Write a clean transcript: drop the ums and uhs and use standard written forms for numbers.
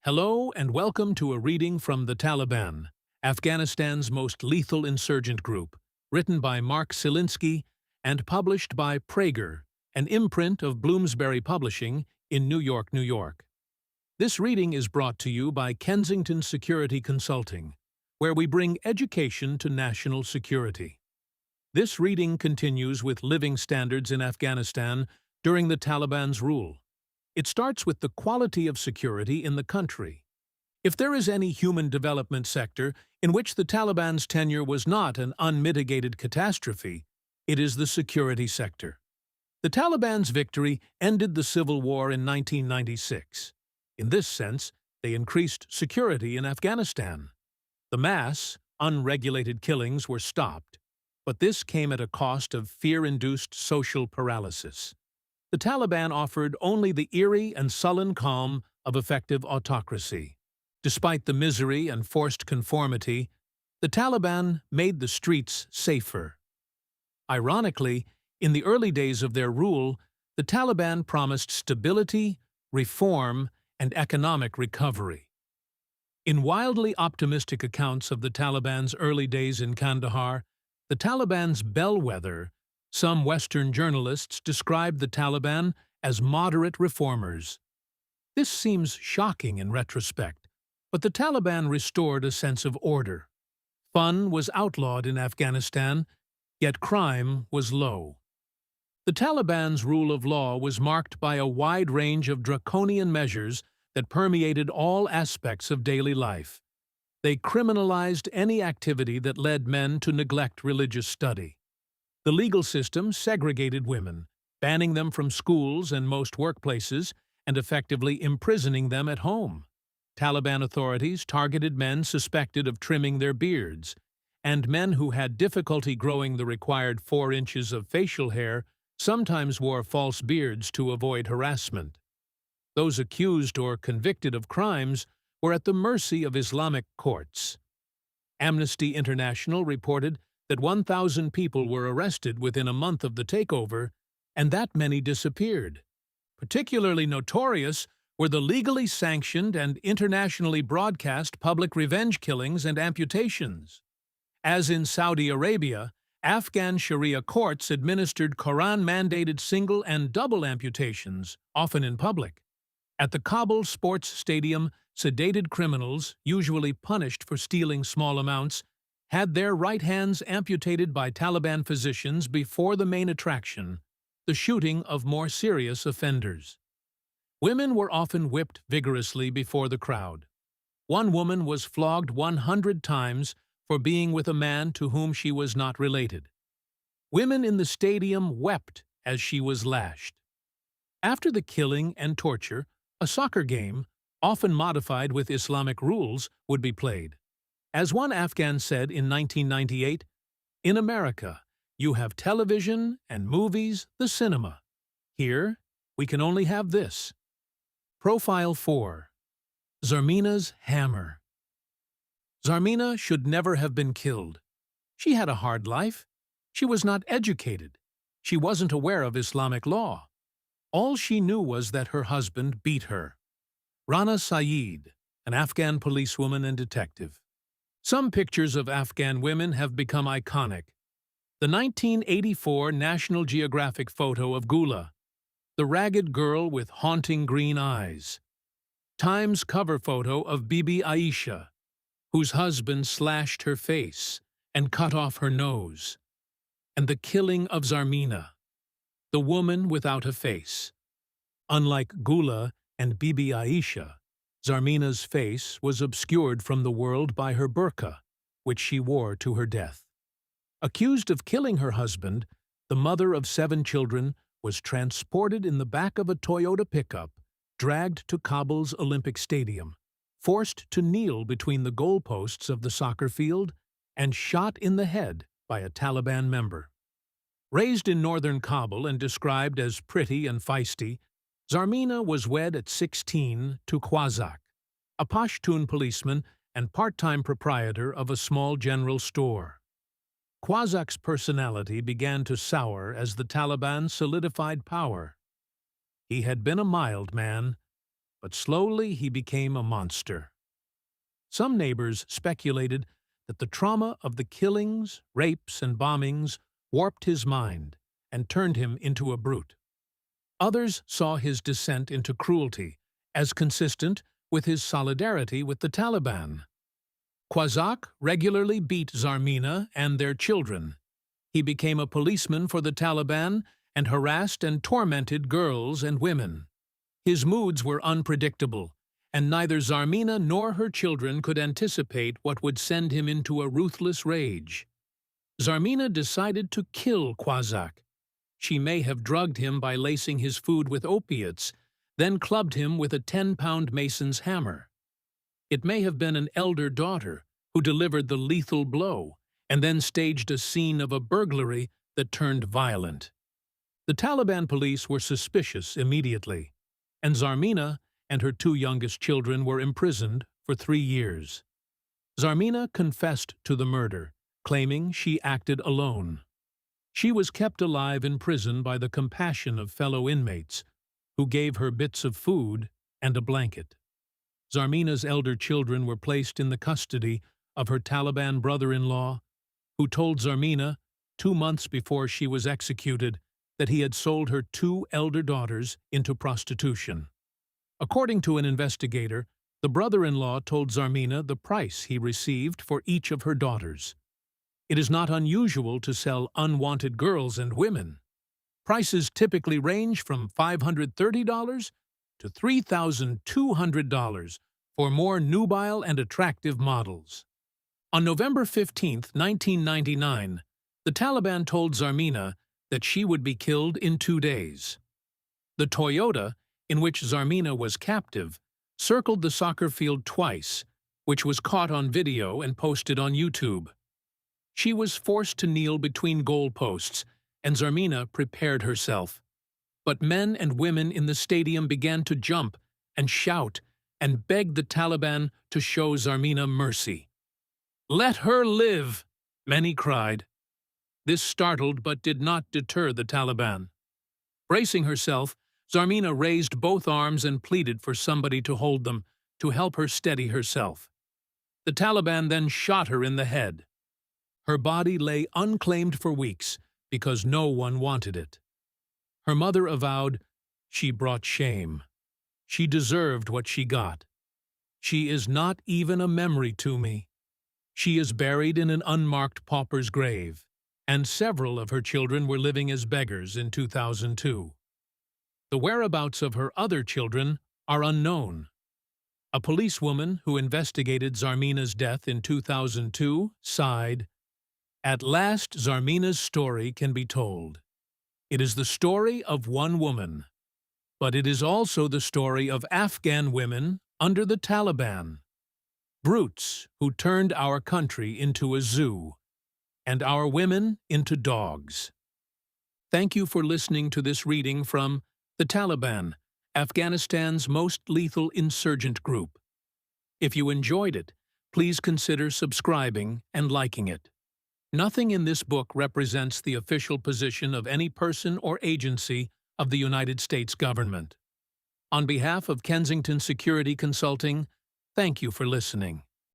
Hello and welcome to a reading from the Taliban, Afghanistan's most lethal insurgent group, written by Mark Silinsky and published by Praeger, an imprint of Bloomsbury Publishing in New York, New York. This reading is brought to you by Kensington Security Consulting, where we bring education to national security. This reading continues with living standards in Afghanistan during the Taliban's rule. It starts with the quality of security in the country. If there is any human development sector in which the Taliban's tenure was not an unmitigated catastrophe, it is the security sector. The Taliban's victory ended the civil war in 1996. In this sense, they increased security in Afghanistan. The mass, unregulated killings were stopped, but this came at a cost of fear-induced social paralysis. The Taliban offered only the eerie and sullen calm of effective autocracy. Despite the misery and forced conformity, the Taliban made the streets safer. Ironically, in the early days of their rule, the Taliban promised stability, reform, and economic recovery. In wildly optimistic accounts of the Taliban's early days in Kandahar, the Taliban's bellwether, some Western journalists described the Taliban as moderate reformers. This seems shocking in retrospect, but the Taliban restored a sense of order. Fun was outlawed in Afghanistan, yet crime was low. The Taliban's rule of law was marked by a wide range of draconian measures that permeated all aspects of daily life. They criminalized any activity that led men to neglect religious study. The legal system segregated women, banning them from schools and most workplaces, and effectively imprisoning them at home. Taliban authorities targeted men suspected of trimming their beards, and men who had difficulty growing the required 4 inches of facial hair sometimes wore false beards to avoid harassment. Those accused or convicted of crimes were at the mercy of Islamic courts. Amnesty International reported that 1,000 people were arrested within a month of the takeover, and that many disappeared. Particularly notorious were the legally sanctioned and internationally broadcast public revenge killings and amputations. As in Saudi Arabia, Afghan Sharia courts administered Quran-mandated single and double amputations, often in public. At the Kabul sports stadium, sedated criminals, usually punished for stealing small amounts, had their right hands amputated by Taliban physicians before the main attraction, the shooting of more serious offenders. Women were often whipped vigorously before the crowd. One woman was flogged 100 times for being with a man to whom she was not related. Women in the stadium wept as she was lashed. After the killing and torture, a soccer game, often modified with Islamic rules, would be played. As one Afghan said in 1998, "In America, you have television and movies, the cinema. Here, we can only have this." Profile 4. Zarmina's Hammer. Zarmina should never have been killed. She had a hard life. She was not educated. She wasn't aware of Islamic law. All she knew was that her husband beat her. Rana Saeed, an Afghan policewoman and detective. Some pictures of Afghan women have become iconic. The 1984 National Geographic photo of Gula, the ragged girl with haunting green eyes. Time's cover photo of Bibi Aisha, whose husband slashed her face and cut off her nose. And the killing of Zarmina, the woman without a face. Unlike Gula and Bibi Aisha, Zarmina's face was obscured from the world by her burqa, which she wore to her death. Accused of killing her husband, the mother of 7 children was transported in the back of a Toyota pickup, dragged to Kabul's Olympic Stadium, forced to kneel between the goalposts of the soccer field, and shot in the head by a Taliban member. Raised in northern Kabul and described as pretty and feisty, Zarmina was wed at 16 to Quazak, a Pashtun policeman and part-time proprietor of a small general store. Quazak's personality began to sour as the Taliban solidified power. He had been a mild man, but slowly he became a monster. Some neighbors speculated that the trauma of the killings, rapes, and bombings warped his mind and turned him into a brute. Others saw his descent into cruelty as consistent with his solidarity with the Taliban. Quazak regularly beat Zarmina and their children. He became a policeman for the Taliban and harassed and tormented girls and women. His moods were unpredictable, and neither Zarmina nor her children could anticipate what would send him into a ruthless rage. Zarmina decided to kill Quazak. She may have drugged him by lacing his food with opiates, then clubbed him with a 10-pound mason's hammer. It may have been an elder daughter who delivered the lethal blow and then staged a scene of a burglary that turned violent. The Taliban police were suspicious immediately, and Zarmina and her 2 youngest children were imprisoned for 3 years. Zarmina confessed to the murder, claiming she acted alone. She was kept alive in prison by the compassion of fellow inmates, who gave her bits of food and a blanket. Zarmina's elder children were placed in the custody of her Taliban brother-in-law, who told Zarmina 2 months before she was executed that he had sold her 2 elder daughters into prostitution. According to an investigator, the brother-in-law told Zarmina the price he received for each of her daughters. It is not unusual to sell unwanted girls and women. Prices typically range from $530 to $3,200 for more nubile and attractive models. On November 15, 1999, the Taliban told Zarmina that she would be killed in 2 days. The Toyota, in which Zarmina was captive, circled the soccer field twice, which was caught on video and posted on YouTube. She was forced to kneel between goalposts, and Zarmina prepared herself. But men and women in the stadium began to jump and shout and beg the Taliban to show Zarmina mercy. "Let her live!" many cried. This startled but did not deter the Taliban. Bracing herself, Zarmina raised both arms and pleaded for somebody to hold them, to help her steady herself. The Taliban then shot her in the head. Her body lay unclaimed for weeks because no one wanted it. Her mother avowed, "She brought shame. She deserved what she got. She is not even a memory to me. She is buried in an unmarked pauper's grave," and several of her children were living as beggars in 2002. The whereabouts of her other children are unknown. A policewoman who investigated Zarmina's death in 2002 sighed, "At last Zarmina's story can be told. It is the story of one woman, but it is also the story of Afghan women under the Taliban, brutes who turned our country into a zoo, and our women into dogs." Thank you for listening to this reading from The Taliban, Afghanistan's most lethal insurgent group. If you enjoyed it, please consider subscribing and liking it. Nothing in this book represents the official position of any person or agency of the United States government. On behalf of Kensington Security Consulting, thank you for listening.